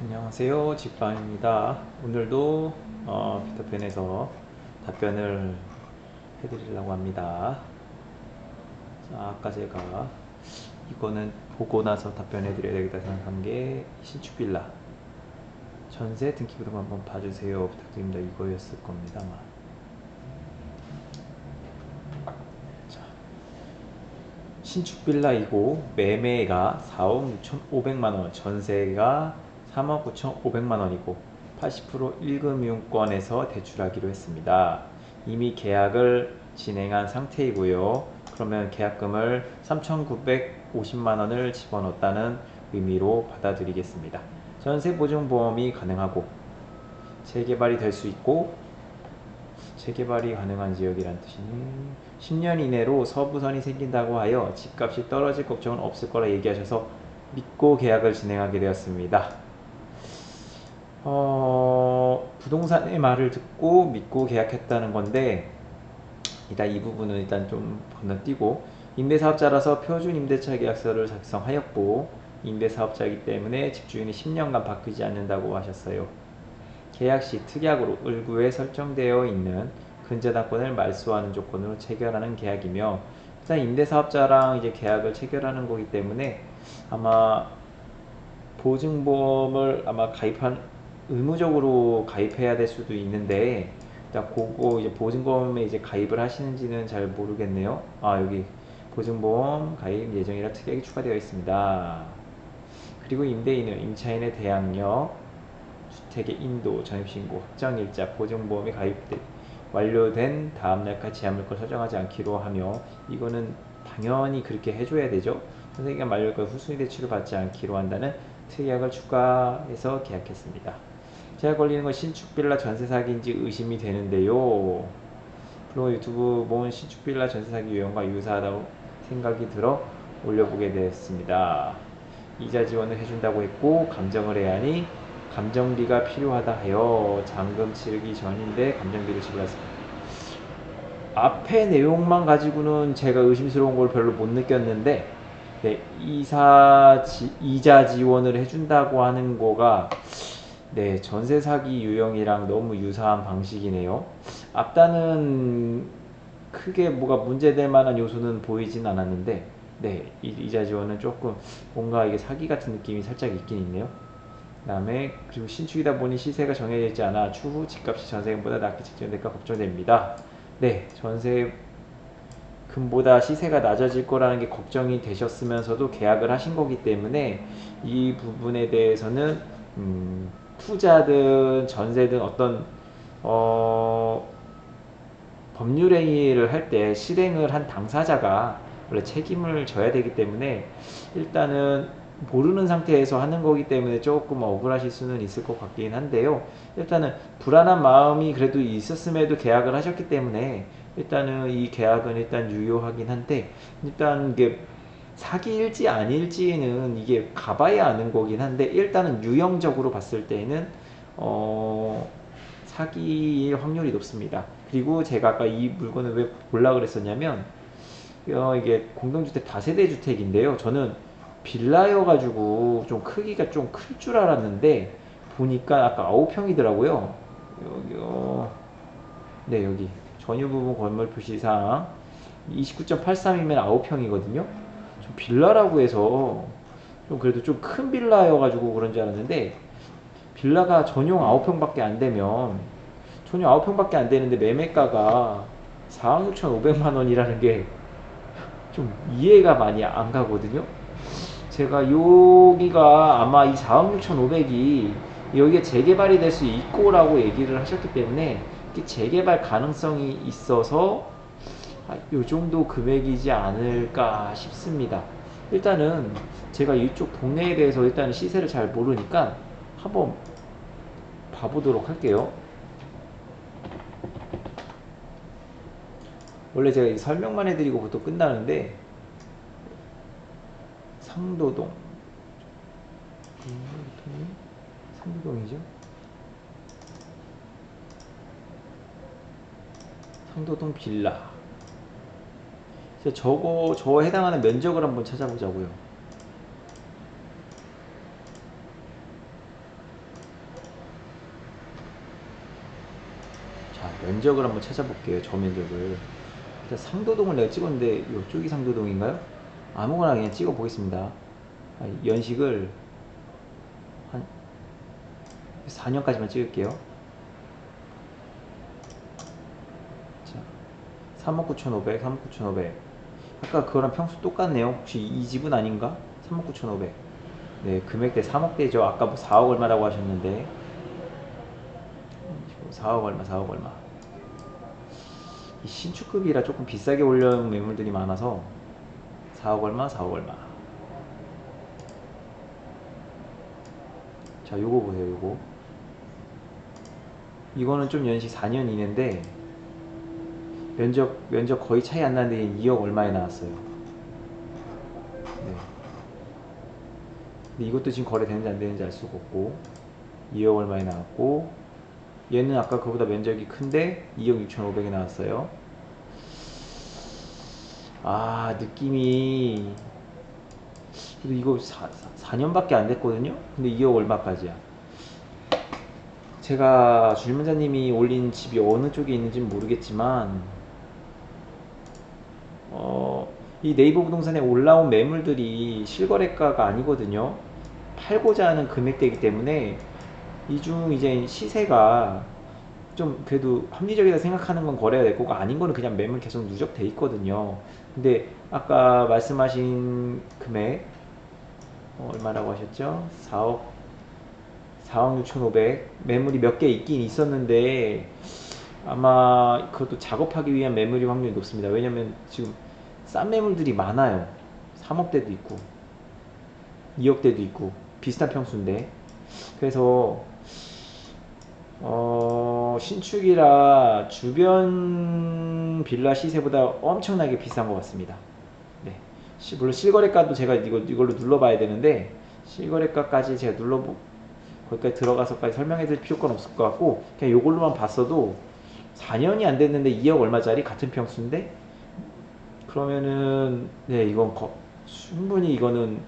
안녕하세요, 직방입니다. 오늘도 피터팬에서 답변을 해드리려고 합니다. 자, 아까 제가 이거는 보고 나서 답변해드려야 되겠다 생각한 게 신축 빌라 전세 등기 부분 한번 봐주세요 부탁드립니다. 이거였을 겁니다 아마. 자, 신축 빌라이고 매매가 4억 6,500만원, 전세가 3억 9,500만원이고 80% 1금융권에서 대출하기로 했습니다. 이미 계약을 진행한 상태이고요. 그러면 계약금을 3,950만원을 집어넣었다는 의미로 받아들이겠습니다. 전세보증보험이 가능하고 재개발이 될 수 있고, 재개발이 가능한 지역이란 뜻이니 10년 이내로 서부선이 생긴다고 하여 집값이 떨어질 걱정은 없을 거라 얘기하셔서 믿고 계약을 진행하게 되었습니다. 부동산의 말을 듣고 믿고 계약했다는 건데, 일단 이 부분은 일단 좀 건너뛰고, 임대사업자라서 표준임대차 계약서를 작성하였고 임대사업자이기 때문에 집주인이 10년간 바뀌지 않는다고 하셨어요. 계약 시 특약으로 을구에 설정되어 있는 근저당권을 말소하는 조건으로 체결하는 계약이며, 일단 임대사업자랑 이제 계약을 체결하는 거기 때문에 아마 보증보험을 아마 의무적으로 가입해야 될 수도 있는데, 일단 그거 이제 보증보험에 이제 가입을 하시는지는 잘 모르겠네요. 여기 보증보험 가입 예정이라 특약이 추가되어 있습니다. 그리고 임대인은 임차인의 대항력, 주택의 인도, 전입신고, 확정일자, 보증보험이 완료된 다음날까지 제한물권 설정하지 않기로 하며, 이거는 당연히 그렇게 해줘야 되죠. 선생님과 만료일까 후순위 대출을 받지 않기로 한다는 특약을 추가해서 계약했습니다. 제가 걸리는 건 신축빌라 전세 사기인지 의심이 되는데요. 그리고 유튜브 본 신축빌라 전세 사기 유형과 유사하다고 생각이 들어 올려보게 됐습니다. 이자 지원을 해준다고 했고 감정을 해야 하니 감정비가 필요하다 하여 잔금 치르기 전인데 감정비를 지불했습니다. 앞에 내용만 가지고는 제가 의심스러운 걸 별로 못 느꼈는데, 네, 이자 지원을 해준다고 하는 거가, 네, 전세 사기 유형이랑 너무 유사한 방식이네요. 앞단은 크게 뭐가 문제될 만한 요소는 보이진 않았는데, 네, 이자 지원은 조금 뭔가 이게 사기 같은 느낌이 살짝 있긴 있네요. 그 다음에 그리고 신축이다 보니 시세가 정해져 있지 않아 추후 집값이 전세금보다 낮게 책정될까 걱정됩니다. 네, 전세금보다 시세가 낮아질 거라는 게 걱정이 되셨으면서도 계약을 하신 거기 때문에 이 부분에 대해서는 투자든 전세든 어떤 법률행위를 할 때 실행을 한 당사자가 원래 책임을 져야 되기 때문에, 일단은 모르는 상태에서 하는 거기 때문에 조금 억울하실 수는 있을 것 같긴 한데요. 일단은 불안한 마음이 그래도 있었음에도 계약을 하셨기 때문에 일단은 이 계약은 일단 유효하긴 한데, 일단 이게 사기일지 아닐지는 이게 가봐야 아는 거긴 한데, 일단은 유형적으로 봤을 때는 사기일 확률이 높습니다. 그리고 제가 아까 이 물건을 왜 보려고 그랬었냐면, 이게 공동주택 다세대 주택인데요. 저는 빌라여가지고 좀 크기가 좀 클 줄 알았는데 보니까 아까 9평이더라고요. 여기 네, 여기 전유 부분 건물 표시상 29.83이면 9평이거든요. 좀 빌라라고 해서 좀 그래도 좀 큰 빌라여가지고 그런 줄 알았는데, 빌라가 전용 9평밖에 안 되면, 전용 9평밖에 안 되는데 매매가가 4억 6,500만 원이라는 게 좀 이해가 많이 안 가거든요. 제가 여기가 아마 이 4억 6,500이 여기에 재개발이 될 수 있고라고 얘기를 하셨기 때문에 재개발 가능성이 있어서 요 정도 금액이지 않을까 싶습니다. 일단은 제가 이쪽 동네에 대해서 일단 시세를 잘 모르니까 한번 봐보도록 할게요. 원래 제가 설명만 해드리고 보통 끝나는데, 상도동, 상도동이죠? 상도동 빌라. 저 해당하는 면적을 한번 찾아보자고요. 면적을 한번 찾아볼게요. 저 면적을. 일단 상도동을 내가 찍었는데 이쪽이 상도동인가요? 아무거나 그냥 찍어 보겠습니다. 연식을 한 4년까지만 찍을게요. 자, 39,500, 39,500. 아까 그거랑 평수 똑같네요. 혹시 이 집은 아닌가? 39,500. 네, 금액대 3억대죠. 아까 뭐 4억 얼마라고 하셨는데 4억 얼마, 4억 얼마. 이 신축급이라 조금 비싸게 올려놓은 매물들이 많아서 4억 얼마, 4억 얼마. 자, 요거 보세요. 요거 이거는 좀 연식 4년 이내인데 면적 거의 차이 안 나는데 2억 얼마에 나왔어요. 네. 근데 이것도 지금 거래되는지 안 되는지 알 수가 없고 2억 얼마에 나왔고, 얘는 아까 그보다 면적이 큰데 2억 6,500에 나왔어요. 아, 느낌이 그래도 이거 4년밖에 안 됐거든요. 근데 2억 얼마까지야. 제가 주임원자님이 올린 집이 어느 쪽에 있는지는 모르겠지만 이 네이버 부동산에 올라온 매물들이 실거래가가 아니거든요. 팔고자 하는 금액대이기 때문에 이중 이제 시세가 좀 그래도 합리적이다 생각하는 건 거래가 될 거고, 아닌 거는 그냥 매물 계속 누적돼 있거든요. 근데 아까 말씀하신 금액 얼마라고 하셨죠? 4억 6,500 매물이 몇 개 있긴 있었는데 아마 그것도 작업하기 위한 매물이 확률이 높습니다. 왜냐면 지금 싼 매물들이 많아요. 3억대도 있고 2억대도 있고 비슷한 평수인데, 그래서 신축이라 주변 빌라 시세보다 엄청나게 비싼 것 같습니다. 네. 물론 실거래가도 제가 이걸로 눌러봐야 되는데, 실거래가까지 제가 거기까지 들어가서까지 설명해 드릴 필요가 없을 것 같고, 그냥 이걸로만 봤어도 4년이 안 됐는데 2억 얼마짜리 같은 평수인데, 그러면은 네, 이건 충분히 이거는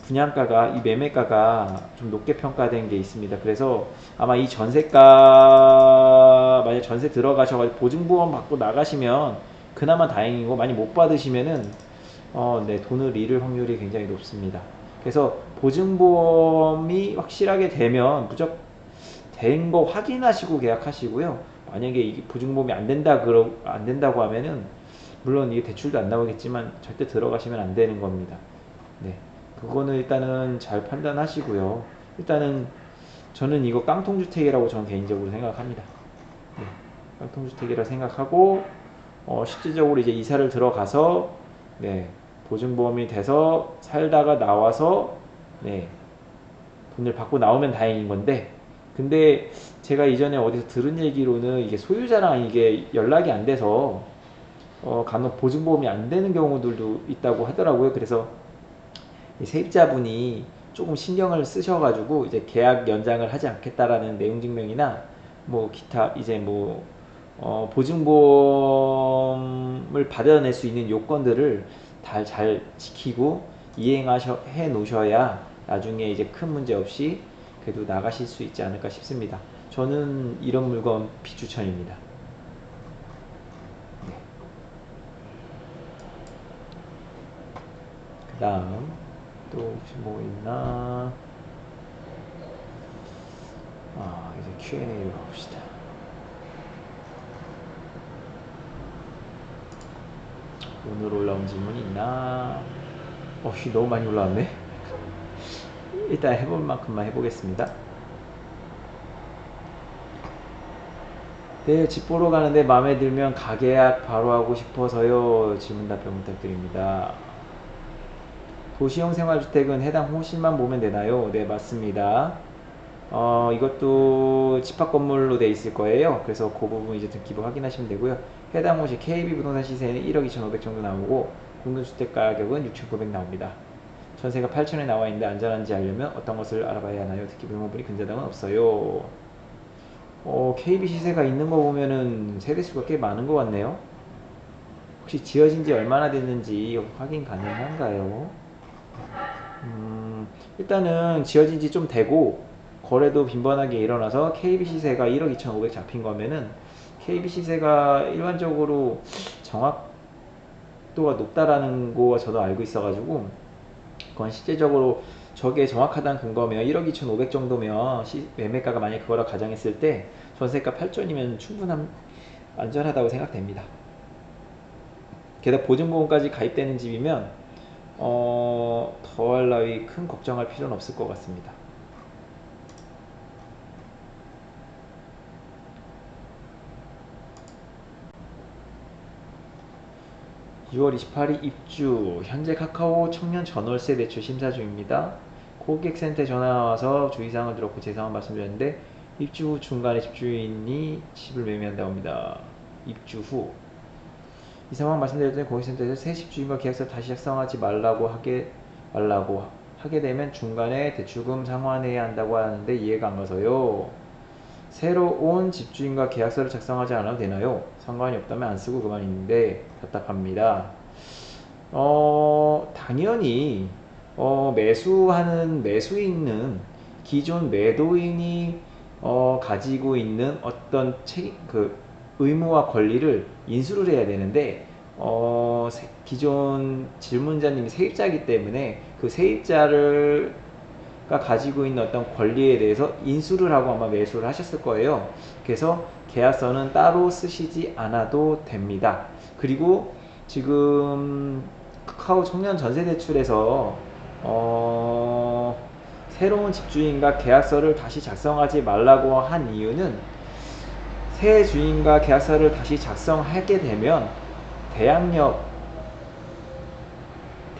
분양가가, 이 매매가가 좀 높게 평가된 게 있습니다. 그래서 아마 이 전세가 만약 전세 들어가셔가지고 보증보험 받고 나가시면 그나마 다행이고, 많이 못 받으시면은 네, 돈을 잃을 확률이 굉장히 높습니다. 그래서 보증보험이 확실하게 되면 무조건 된 거 확인하시고 계약하시고요. 만약에 이 보증보험이 안 된다고 하면은, 물론 이게 대출도 안 나오겠지만 절대 들어가시면 안 되는 겁니다. 네. 그거는 일단은 잘 판단하시고요. 일단은 저는 이거 깡통주택이라고 저는 개인적으로 생각합니다. 네. 깡통주택이라 생각하고, 실질적으로 이제 이사를 들어가서, 네, 보증보험이 돼서 살다가 나와서, 네, 돈을 받고 나오면 다행인 건데, 근데 제가 이전에 어디서 들은 얘기로는 이게 소유자랑 이게 연락이 안 돼서 간혹 보증보험이 안 되는 경우들도 있다고 하더라고요. 그래서 세입자분이 조금 신경을 쓰셔가지고 이제 계약 연장을 하지 않겠다라는 내용 증명이나 뭐 기타 이제 뭐 보증보험을 받아낼 수 있는 요건들을 잘 지키고 해 놓으셔야 나중에 이제 큰 문제 없이 그래도 나가실 수 있지 않을까 싶습니다. 저는 이런 물건 비추천입니다. 네. 그 다음 또 혹시 뭐 있나? 이제 Q&A로 가봅시다. 오늘 올라온 질문이 있나? 너무 많이 올라왔네. 일단 해볼 만큼만 해보겠습니다. 네, 집 보러 가는데 마음에 들면 가계약 바로 하고 싶어서요. 질문 답변 부탁드립니다. 도시형 생활주택은 해당 호실만 보면 되나요? 네, 맞습니다. 이것도 집합 건물로 돼 있을 거예요. 그래서 그 부분 이제 등기부 확인하시면 되고요. 해당 호실 KB 부동산 시세는 1억 2,500 정도 나오고 공동주택 가격은 6,900 나옵니다. 전세가 8천에 나와 있는데 안전한지 알려면 어떤 것을 알아봐야 하나요? 특히 물건분이 근저당은 없어요. KB 시세가 있는 거 보면은 세대수가 꽤 많은 것 같네요. 혹시 지어진 지 얼마나 됐는지 확인 가능한가요? 일단은 지어진 지 좀 되고 거래도 빈번하게 일어나서 KB 시세가 1억 2,500 잡힌 거면은 KB 시세가 일반적으로 정확도가 높다라는 거 저도 알고 있어가지고 그건 실제적으로 저게 정확하다는 근거면 1억 2,500 정도면 매매가가 만약 그거라 가정했을 때 전세가 8전이면 충분한 안전하다고 생각됩니다. 게다가 보증보험까지 가입되는 집이면 더할 나위 큰 걱정할 필요는 없을 것 같습니다. 6월 28일 입주. 현재 카카오 청년 전월세 대출 심사 중입니다. 고객센터에 전화와서 주의사항을 들었고 제 상황 말씀드렸는데 입주 후 중간에 집주인이 집을 매매한다고 합니다. 입주 후 이 상황 말씀드렸더니 고객센터에서 새 집주인과 계약서 다시 작성하지 말라고 하게 되면 중간에 대출금 상환해야 한다고 하는데 이해가 안 가서요. 새로 온 집주인과 계약서를 작성하지 않아도 되나요? 상관이 없다면 안 쓰고 그만인데 답답합니다. 당연히 매수하는 매수인은 기존 매도인이 가지고 있는 어떤 의무와 권리를 인수를 해야 되는데 기존 질문자님이 세입자이기 때문에 그 세입자가 가지고 있는 어떤 권리에 대해서 인수를 하고 아마 매수를 하셨을 거예요. 그래서 계약서는 따로 쓰시지 않아도 됩니다. 그리고 지금 카카오 청년 전세대출에서 새로운 집주인과 계약서를 다시 작성하지 말라고 한 이유는 새 주인과 계약서를 다시 작성하게 되면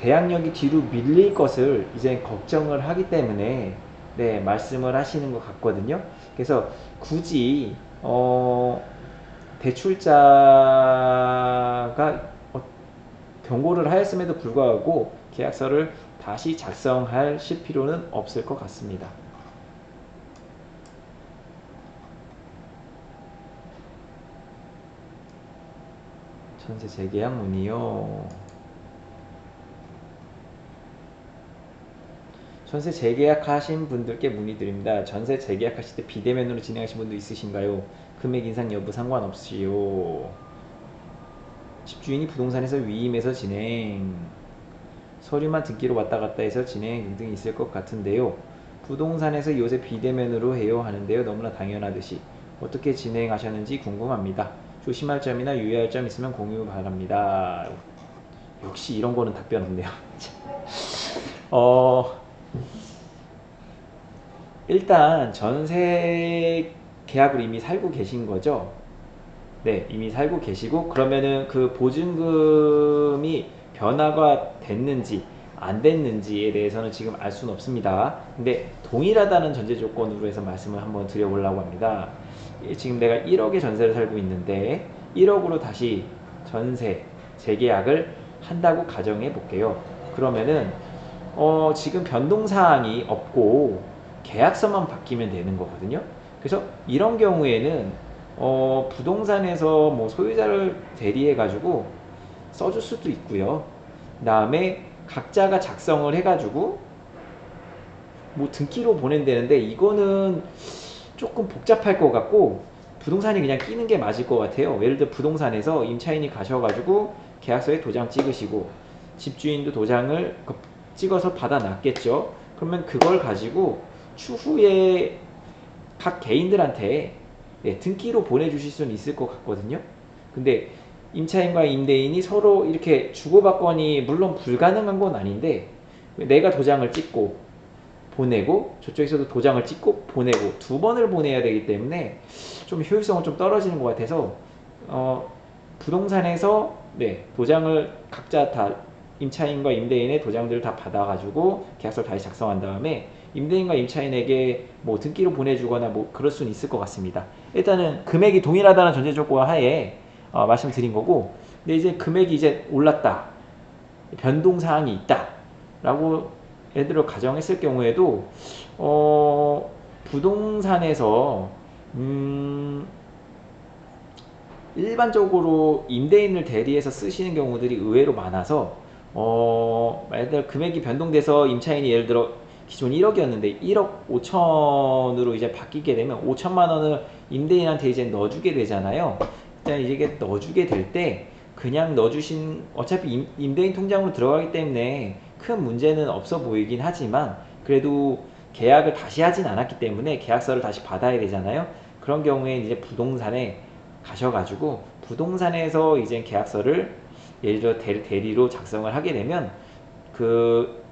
대항력이 뒤로 밀릴 것을 이제 걱정을 하기 때문에 네, 말씀을 하시는 것 같거든요. 그래서 굳이 대출자가 경고를 하였음에도 불구하고 계약서를 다시 작성하실 필요는 없을 것 같습니다. 전세 재계약 문의요. 전세 재계약하신 분들께 문의드립니다. 전세 재계약하실 때 비대면으로 진행하신 분도 있으신가요? 금액 인상 여부 상관없이요. 집주인이 부동산에서 위임해서 진행, 서류만 등기로 왔다 갔다 해서 진행 등등 있을 것 같은데요. 부동산에서 요새 비대면으로 해요 하는데요. 너무나 당연하듯이 어떻게 진행하셨는지 궁금합니다. 조심할 점이나 유의할 점 있으면 공유 바랍니다. 역시 이런 거는 답변 없네요. 일단 전세 계약을 이미 살고 계신 거죠? 네, 이미 살고 계시고 그러면은 그 보증금이 변화가 됐는지 안 됐는지에 대해서는 지금 알 수는 없습니다. 근데 동일하다는 전제 조건으로 해서 말씀을 한번 드려보려고 합니다. 지금 내가 1억의 전세를 살고 있는데 1억으로 다시 전세 재계약을 한다고 가정해 볼게요. 그러면은 지금 변동사항이 없고 계약서만 바뀌면 되는 거거든요. 그래서 이런 경우에는 부동산에서 뭐 소유자를 대리해 가지고 써줄 수도 있고요. 그 다음에 각자가 작성을 해 가지고 뭐 등기로 보낸다는데 이거는 조금 복잡할 것 같고 부동산이 그냥 끼는 게 맞을 것 같아요. 예를 들어 부동산에서 임차인이 가셔가지고 계약서에 도장 찍으시고 집주인도 도장을 찍어서 받아놨겠죠. 그러면 그걸 가지고 추후에 각 개인들한테 등기로 보내주실 수는 있을 것 같거든요. 근데 임차인과 임대인이 서로 이렇게 주고받건이 물론 불가능한 건 아닌데 내가 도장을 찍고 보내고 저쪽에서도 도장을 찍고 보내고 두 번을 보내야 되기 때문에 좀 효율성은 좀 떨어지는 것 같아서 부동산에서 도장을 각자 다 임차인과 임대인의 도장들을 다 받아가지고 계약서를 다시 작성한 다음에 임대인과 임차인에게 뭐 등기로 보내주거나 뭐 그럴 수는 있을 것 같습니다. 일단은 금액이 동일하다는 전제 조건 하에 말씀드린 거고, 근데 이제 금액이 이제 올랐다, 변동 사항이 있다 라고 예를 들어 가정했을 경우에도 부동산에서 일반적으로 임대인을 대리해서 쓰시는 경우들이 의외로 많아서 예를 들어 금액이 변동돼서 임차인이 예를 들어 기존 1억이었는데 1억 5천으로 이제 바뀌게 되면 5천만 원을 임대인한테 이제 넣어주게 되잖아요. 일단 이게 넣어주게 될 때 그냥 넣어주신 어차피 임대인 통장으로 들어가기 때문에 큰 문제는 없어 보이긴 하지만 그래도 계약을 다시 하진 않았기 때문에 계약서를 다시 받아야 되잖아요. 그런 경우에 이제 부동산에 가셔가지고 부동산에서 이제 계약서를 예를 들어 대리로 작성을 하게 되면 그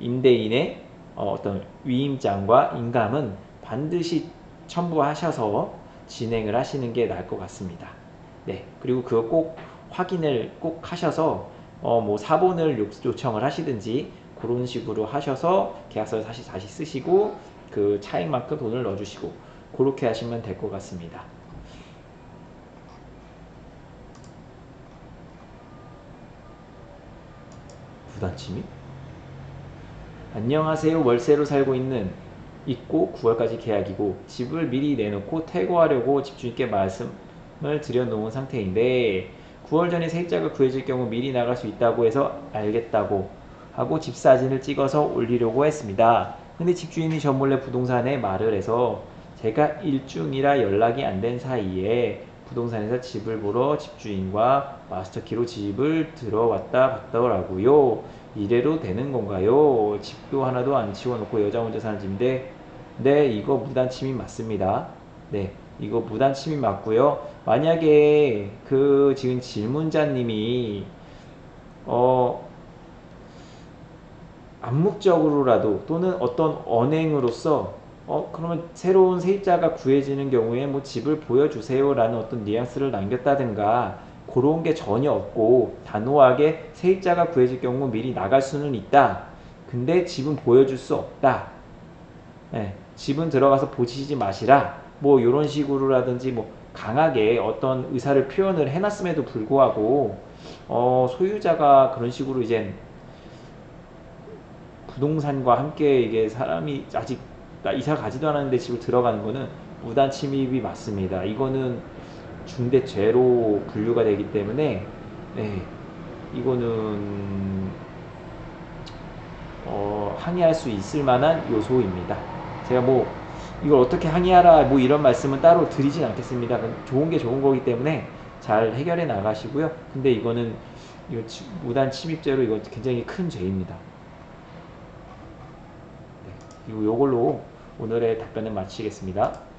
임대인의 어떤 위임장과 인감은 반드시 첨부하셔서 진행을 하시는 게 나을 것 같습니다. 네, 그리고 그거 꼭 확인을 꼭 하셔서 뭐 사본을 요청을 하시든지 그런 식으로 하셔서 계약서를 다시 쓰시고 그 차액만큼 돈을 넣어주시고 그렇게 하시면 될 것 같습니다. 부단침입? 안녕하세요. 월세로 살고 있고 9월까지 계약이고 집을 미리 내놓고 퇴거하려고 집주인께 말씀을 드려놓은 상태인데 9월 전에 세입자가 구해질 경우 미리 나갈 수 있다고 해서 알겠다고 하고 집 사진을 찍어서 올리려고 했습니다. 근데 집주인이 저 몰래 부동산에 말을 해서 제가 일중이라 연락이 안 된 사이에 부동산에서 집을 보러 집주인과 마스터키로 집을 들어왔다 갔더라고요. 이래도 되는 건가요? 집도 하나도 안 치워놓고 여자 혼자 사는 집인데 네, 이거 무단침입 맞습니다. 네, 이거 무단침입 맞고요. 만약에 그 지금 질문자님이 암묵적으로라도 또는 어떤 언행으로서 그러면 새로운 세입자가 구해지는 경우에 뭐 집을 보여주세요 라는 어떤 뉘앙스를 남겼다든가 그런 게 전혀 없고 단호하게 세입자가 구해질 경우 미리 나갈 수는 있다. 근데 집은 보여줄 수 없다. 네, 집은 들어가서 보시지 마시라. 뭐 이런 식으로라든지 뭐 강하게 어떤 의사를 표현을 해놨음에도 불구하고 소유자가 그런 식으로 이제 부동산과 함께 이게 사람이 아직 이사 가지도 않았는데 집을 들어가는 거는 무단 침입이 맞습니다. 이거는 중대죄로 분류가 되기 때문에 네, 이거는 항의할 수 있을 만한 요소입니다. 제가 뭐 이걸 어떻게 항의하라 뭐 이런 말씀은 따로 드리진 않겠습니다. 좋은 게 좋은 거기 때문에 잘 해결해 나가시고요. 근데 이거는 이거 무단 침입죄로 이거 굉장히 큰 죄입니다. 네, 그리고 이걸로 오늘의 답변을 마치겠습니다.